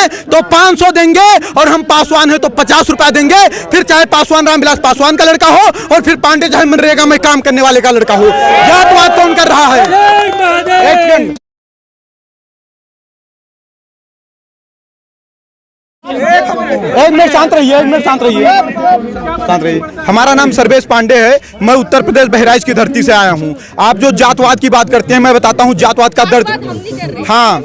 हैं तो 500 देंगे और हम पासवान हैं तो 50 रुपया देंगे, फिर चाहे पासवान रामविलास पासवान का लड़का हो और फिर पांडे चाहे मनरेगा में काम करने वाले का लड़का हो। जातवाद कौन कर रहा है? एक मिनट शांत रहिए, एक मिनट शांत रहिए, शांत रहिए। हमारा नाम सर्वेश पांडे है, मैं उत्तर प्रदेश बहराइच की धरती से आया हूँ। आप जो जातवाद की बात करते हैं, मैं बताता हूँ जातवाद का दर्द। हाँ,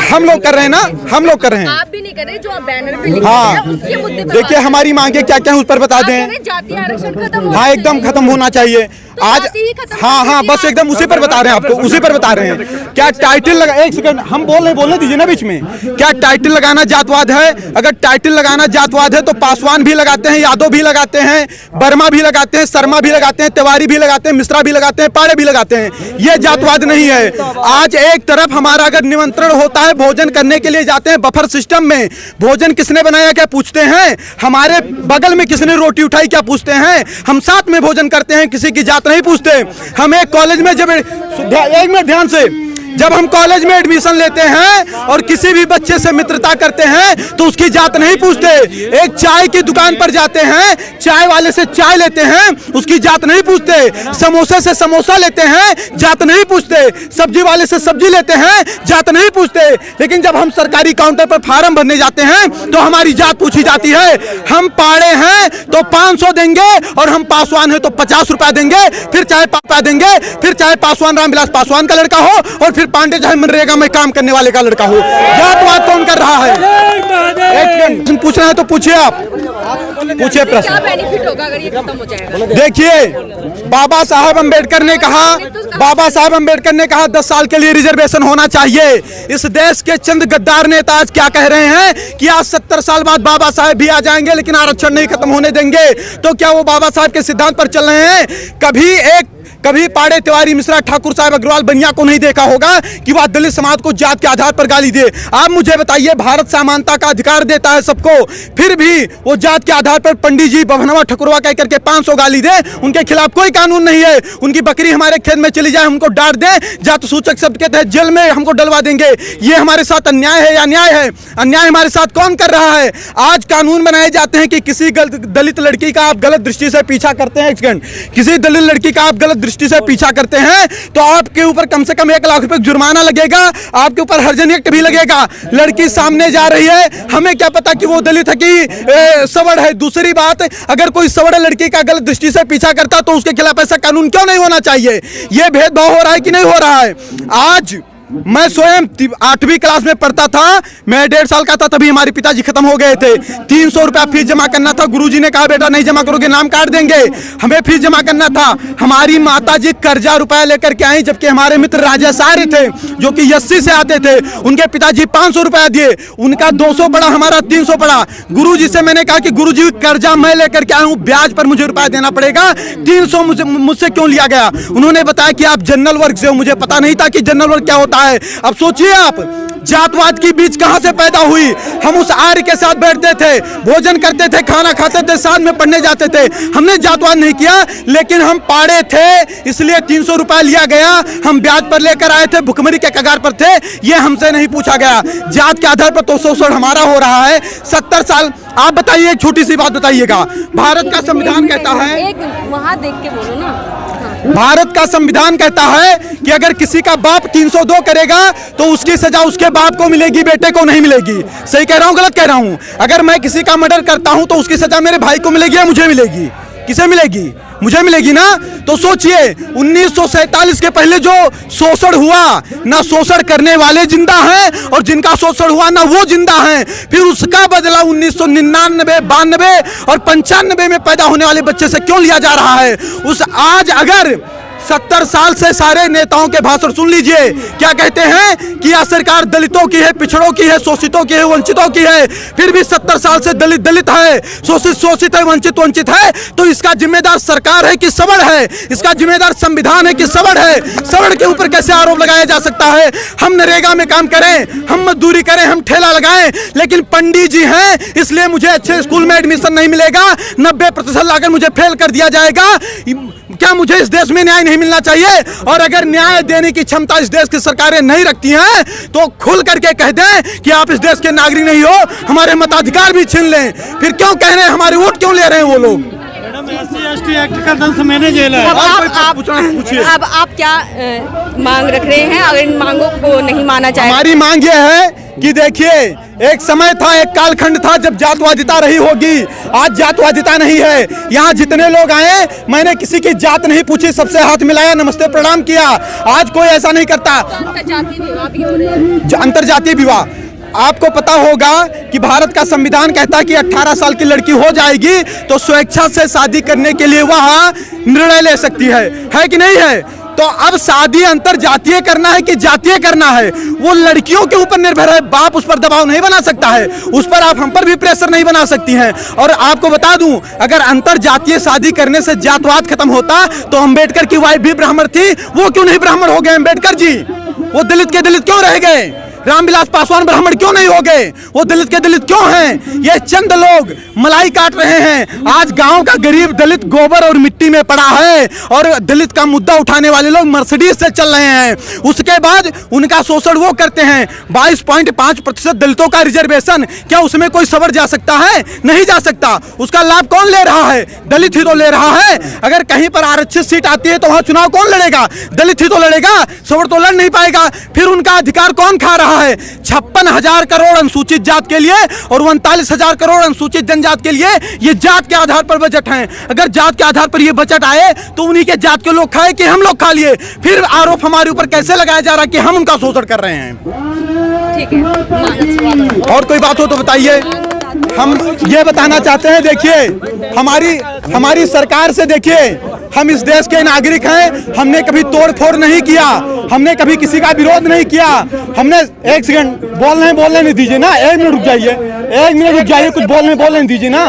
हम लोग कर रहे हैं ना, हम लोग कर रहे हैं, आप भी नहीं कर रहे। जो आप बैनर पे लिख रहे हैं उसके मुद्दे पर देखिए हमारी मांगे क्या क्या है उस पर बता दें। जातीय आरक्षण खत्म, हाँ एकदम खत्म होना चाहिए आज। हाँ हाँ बस एकदम उसी पर बता रहे हैं आपको, उसी पर बता रहे हैं। क्या टाइटल लगा, एक सेकंड हम बोलने दीजिए ना बीच में। क्या टाइटल लगाना जातवाद है? अगर टाइटल लगाना जातवाद है तो पासवान भी लगाते हैं, यादव भी लगाते हैं, वर्मा भी लगाते हैं, शर्मा भी लगाते हैं, तिवारी भी लगाते हैं, मिश्रा भी लगाते हैं, पाड़े भी लगाते हैं। ये जातवाद नहीं है। आज एक तरफ हमारा अगर निमंत्रण होता है भोजन करने के लिए जाते हैं बफर सिस्टम में, भोजन किसने बनाया क्या पूछते हैं, हमारे बगल में किसने रोटी उठाई क्या पूछते हैं, हम साथ में भोजन करते हैं, किसी की जात नहीं पूछते। हम एक कॉलेज में जब एक मिनट ध्यान से, जब हम कॉलेज में एडमिशन लेते हैं और किसी भी बच्चे से मित्रता करते हैं तो उसकी जात नहीं पूछते। एक चाय की दुकान पर जाते हैं, चाय वाले से चाय लेते हैं, उसकी जात नहीं पूछते। समोसे से समोसा लेते हैं, जात नहीं पूछते। सब्जी वाले से सब्जी लेते हैं, जात नहीं पूछते। लेकिन जब हम सरकारी काउंटर पर फार्म भरने जाते हैं तो हमारी जात पूछी जाती है। हम पाड़े हैं तो 500 देंगे और हम पासवान हैं तो 50 रुपया देंगे, फिर चाहे पापा देंगे, फिर चाहे पासवान रामविलास पासवान का लड़का हो और फिर पांडे चाहे मनरेगा में काम करने वाले का लड़का हो। जातवाद कौन कर रहा है? एक पूछना है तो पूछिए, आप पूछिए प्रश्न। क्या बेनिफिट होगा अगर ये खत्म हो जाएगा? देखिए बाबा साहब अंबेडकर ने कहा 10 साल के लिए रिजर्वेशन होना चाहिए। इस देश के चंद गद्दार नेता आज क्या कह रहे हैं कि आज 70 साल बाद बाबा साहब भी आ जाएंगे लेकिन आरक्षण नहीं खत्म होने देंगे। तो क्या वो बाबा साहब के सिद्धांत पर चल रहे हैं? कभी पाड़े तिवारी मिश्रा ठाकुर साहब अग्रवाल बनिया को नहीं देखा होगा कि वह दलित समाज को जात के आधार पर गाली दे। आप मुझे बताइए, भारत समानता का अधिकार देता है सबको, फिर भी वो जात के आधार पर पंडित जी बभनवा ठकुरवा कह करके 500 गाली दे, उनके खिलाफ कोई कानून नहीं है। उनकी बकरी हमारे खेत में चली जाए हमको डांट दे, जात सूचक शब्द के तहत जेल में हमको डलवा देंगे। ये हमारे साथ अन्याय है या न्याय है? अन्याय हमारे साथ कौन कर रहा है? आज कानून बनाए जाते हैं कि किसी दलित लड़की का आप गलत दृष्टि से पीछा करते हैं, किसी दलित लड़की का आप गलत दृष्टि से पीछा करते हैं तो आपके ऊपर कम से कम 1 लाख रुपए जुर्माना लगेगा, आपके ऊपर हर्जन एक्ट भी लगेगा। लड़की सामने जा रही है, हमें क्या पता कि वो दलित है कि सवर्ण है। दूसरी बात, अगर कोई सवर्ण लड़की का गलत दृष्टि से पीछा करता तो उसके खिलाफ ऐसा कानून क्यों नहीं होना चाहिए? यह भेदभाव हो रहा है कि नहीं हो रहा है? आज मैं स्वयं 8वीं क्लास में पढ़ता था, मैं 1.5 साल का था तभी हमारे पिताजी खत्म हो गए थे। 300 रुपया फीस जमा करना था, गुरुजी ने कहा बेटा नहीं जमा करोगे नाम काट देंगे। हमें फीस जमा करना था। हमारी माताजी कर्जा रुपया लेकर के आई, जबकि हमारे मित्र राजेश आर्य थे जो कि 80 से आते थे, उनके पिताजी 500 रुपया दिए, उनका 200 पड़ा, हमारा 300 पड़ा। गुरुजी से मैंने कहा कि गुरुजी कर्जा मैं लेकर के आया हूँ, ब्याज पर मुझे रुपया देना पड़ेगा, 300 मुझसे क्यों लिया गया? उन्होंने बताया कि आप जनरल वर्ग से हो। मुझे पता नहीं था कि जनरल वर्ग क्या होता है। अब सोचिए आप, जातवाद की बीज कहां से पैदा हुई? हम उस आर्य के साथ बैठते थे, भोजन करते थे, खाना खाते थे, साथ में पढ़ने जाते थे। हमने जातवाद नहीं किया, लेकिन हम पाड़े थे इसलिए 300 रुपया लिया गया, हम ब्याज पर लेकर आए थे, भुखमरी के कगार पर थे, ये हमसे नहीं पूछा गया। जात के आधार पर तो शोषण हमारा हो रहा है 70 साल। आप बताइए, एक छोटी सी बात बताइएगा, भारत का संविधान कहता है, वहां देख के बोलो ना, भारत का संविधान कहता है कि अगर किसी का बाप 302 करेगा तो उसकी सजा उसके बाप को मिलेगी, बेटे को नहीं मिलेगी। सही कह रहा हूं, गलत कह रहा हूं? अगर मैं किसी का मर्डर करता हूं तो उसकी सजा मेरे भाई को मिलेगी या मुझे मिलेगी? किसे मिलेगी? मुझे मिलेगी ना। तो सोचिए 1947 के पहले जो शोषण हुआ, ना शोषण करने वाले जिंदा हैं और जिनका शोषण हुआ ना वो जिंदा हैं। फिर उसका बदला 1999, 92 और 95 में पैदा होने वाले बच्चे से क्यों लिया जा रहा है? उस आज अगर 70 साल से सारे नेताओं के भाषण सुन लीजिए, क्या कहते हैं कि यह सरकार दलितों की है, पिछड़ों की है, शोषितों की है, वंचितों की है। फिर भी 70 साल से दलित दलित है, शोषित शोषित है, वंचित वंचित है। तो इसका जिम्मेदार सरकार है कि सवर्ण है? इसका जिम्मेदार संविधान है कि सवर्ण है? सवर्ण के ऊपर कैसे आरोप लगाया जा सकता है? हम नरेगा में काम करें, हम मजदूरी करें, हम ठेला लगाएं, लेकिन पंडित जी हैं इसलिए मुझे अच्छे स्कूल में एडमिशन नहीं मिलेगा, 90% लाकर मुझे फेल कर दिया जाएगा। क्या मुझे इस देश में न्याय नहीं मिलना चाहिए? और अगर न्याय देने की क्षमता इस देश की सरकारें नहीं रखती हैं तो खुल करके कह दें कि आप इस देश के नागरिक नहीं हो, हमारे मताधिकार भी छीन लें। फिर क्यों कह रहे हैं, हमारे वोट क्यों ले रहे हैं वो लोग? SC/ST एक्ट का दंश मैंने झेला है। अब आप क्या मांग रख रहे हैं? अगर इन मांगों को नहीं माना जाए, हमारी मांग ये है कि देखिए, एक समय था, एक कालखंड था जब जातवादिता रही होगी। आज जातवादिता नहीं है। यहाँ जितने लोग आए, मैंने किसी की जात नहीं पूछी, सबसे हाथ मिलाया, नमस्ते प्रणाम किया। आज कोई ऐसा नहीं करता। अंतर्जातीय विवाह भी हो रहे हैं। अंतर्जातीय विवाह, आपको पता होगा कि भारत का संविधान कहता है कि 18 साल की लड़की हो जाएगी तो स्वेच्छा से शादी करने के लिए वह निर्णय ले सकती है कि नहीं है? तो अब शादी अंतरजातीय करना है कि जातीय करना है, वो लड़कियों के ऊपर निर्भर है। बाप उस पर दबाव नहीं बना सकता है, उस पर आप हम पर भी प्रेशर नहीं बना सकती हैं। और आपको बता दूं, अगर अंतरजातीय शादी करने से जातवाद खत्म होता तो अम्बेडकर की वाइफ भी ब्राह्मण थी, वो क्यों नहीं ब्राह्मण हो गए अम्बेडकर जी? वो दलित के दलित क्यों रह गए? रामविलास पासवान ब्राह्मण क्यों नहीं हो गए? वो दलित के दलित क्यों हैं? ये चंद लोग मलाई काट रहे हैं। आज गांव का गरीब दलित गोबर और मिट्टी में पड़ा है और दलित का मुद्दा उठाने वाले लोग मर्सिडीज से चल रहे हैं। उसके बाद उनका शोषण वो करते हैं। 22.5% दलितों का रिजर्वेशन, क्या उसमें कोई सवर जा सकता है? नहीं जा सकता। उसका लाभ कौन ले रहा है? दलित ही तो ले रहा है। अगर कहीं पर आरक्षित सीट आती है तो वहां चुनाव कौन लड़ेगा? दलित ही तो लड़ेगा, सवर तो लड़ नहीं पाएगा। फिर उनका अधिकार कौन खा रहा है? 56,000 करोड़ अनुसूचित जात के लिए और 39,000 करोड़ अनुसूचित जनजात के लिए ये जात के आधार पर बजट है। अगर जात के आधार पर ये बजट आए तो उन्हीं के जात के लोग खाए कि हम लोग खा लिए? फिर आरोप हमारे ऊपर कैसे लगाया जा रहा है कि हम उनका शोषण कर रहे हैं? ठीक है, और कोई बात हो तो बताइए। हम ये बताना चाहते हैं, देखिए, हमारी सरकार से देखिए, हम इस देश के नागरिक हैं। हमने कभी तोड़ फोड़ नहीं किया, हमने कभी किसी का विरोध नहीं किया। हमने एक सेकंड बोलने नहीं दीजिए ना, 1 मिनट रुक जाइए, 1 मिनट रुक जाइए, कुछ बोलने दीजिए ना।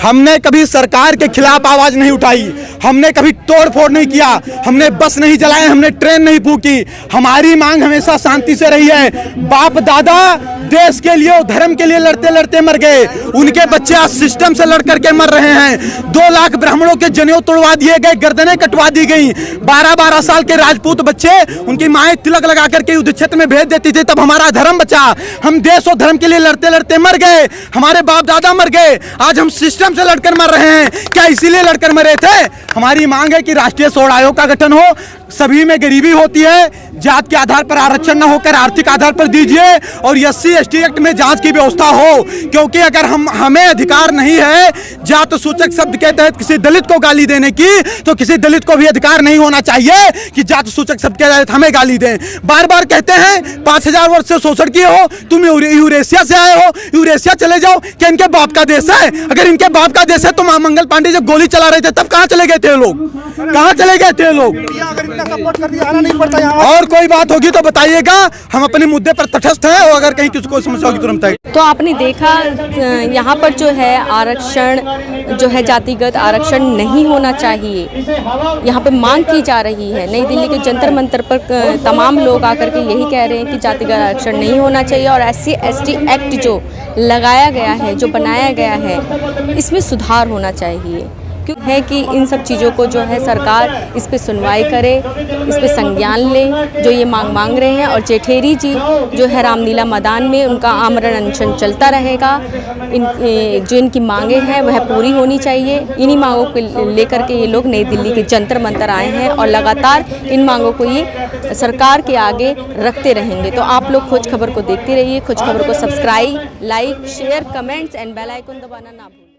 हमने कभी सरकार के खिलाफ आवाज नहीं उठाई, हमने कभी तोड़ फोड़ नहीं किया, हमने बस नहीं जलाए, हमने ट्रेन नहीं फूकी। हमारी मांग हमेशा शांति से रही है। बाप दादा देश के लिए, धर्म के लिए लड़ते लड़ते मर गए, उनके बच्चे आज सिस्टम से लड़ करके मर रहे हैं। 2 लाख ब्राह्मणों के जनेऊ तोड़वा दिए गए, गर्दनें कटवा दी गई। 12-12 साल के राजपूत बच्चे, उनकी माएं तिलक लगा करके युद्ध क्षेत्र में भेज देती थी, तब हमारा धर्म बचा। हम देश और धर्म के लिए लड़ते लड़ते मर गए, हमारे बाप दादा मर गए, आज हम सिस्टम से लड़कर मर रहे हैं। क्या इसीलिए लड़कर मरे थे? हमारी मांग है कि राष्ट्रीय स्वर्ण आयोग का गठन हो। सभी में गरीबी होती है, जात के आधार पर आरक्षण न होकर आर्थिक आधार पर दीजिए और SC/ST एक्ट में जांच की व्यवस्था हो। क्योंकि अगर हमें अधिकार नहीं है जात सूचक शब्द के तहत किसी दलित को गाली देने की, तो किसी दलित को भी अधिकार नहीं होना चाहिए कि जात सूचक शब्द के तहत हमें गाली दें। बार बार कहते हैं 5000 वर्ष से शोषण किए हो, तुम यूरेशिया से आए हो, यूरेशिया चले जाओ। क्या इनके बाप का देश है? अगर इनके बाप का देश है तो मंगल पांडे जब गोली चला रहे थे तब कहाँ चले गए थे लोग? कहाँ चले गए थे लोग? सपोर्ट कर दिया, आना नहीं पड़ता यहाँ। और कोई बात होगी तो बताइएगा, हम अपने मुद्दे पर तटस्थ हैं और अगर कहीं किसी को समस्या होगी तुरंत बताइए। तो आपने देखा यहाँ पर जो है आरक्षण जो है जातिगत आरक्षण नहीं होना चाहिए, यहाँ पे मांग की जा रही है। नई दिल्ली के जंतर मंतर पर तमाम लोग आकर के यही कह रहे हैं कि जातिगत आरक्षण नहीं होना चाहिए और SC/ST एक्ट जो लगाया गया है, जो बनाया गया है, इसमें सुधार होना चाहिए। क्यों है कि इन सब चीज़ों को जो है सरकार इस पे सुनवाई करे, इस पे संज्ञान ले जो ये मांग रहे हैं। और जेठेरी जी जो है रामलीला मैदान में उनका आमरण अनशन चलता रहेगा। जो इनकी मांगें हैं वह पूरी होनी चाहिए। इन्हीं मांगों को लेकर के ये लोग नई दिल्ली के जंतर मंतर आए हैं और लगातार इन मांगों को ये सरकार के आगे रखते रहेंगे। तो आप लोग खोज खबर को देखते रहिए। खोज खबर को subscribe, like, share, comments and bell icon दबाना ना भूलें।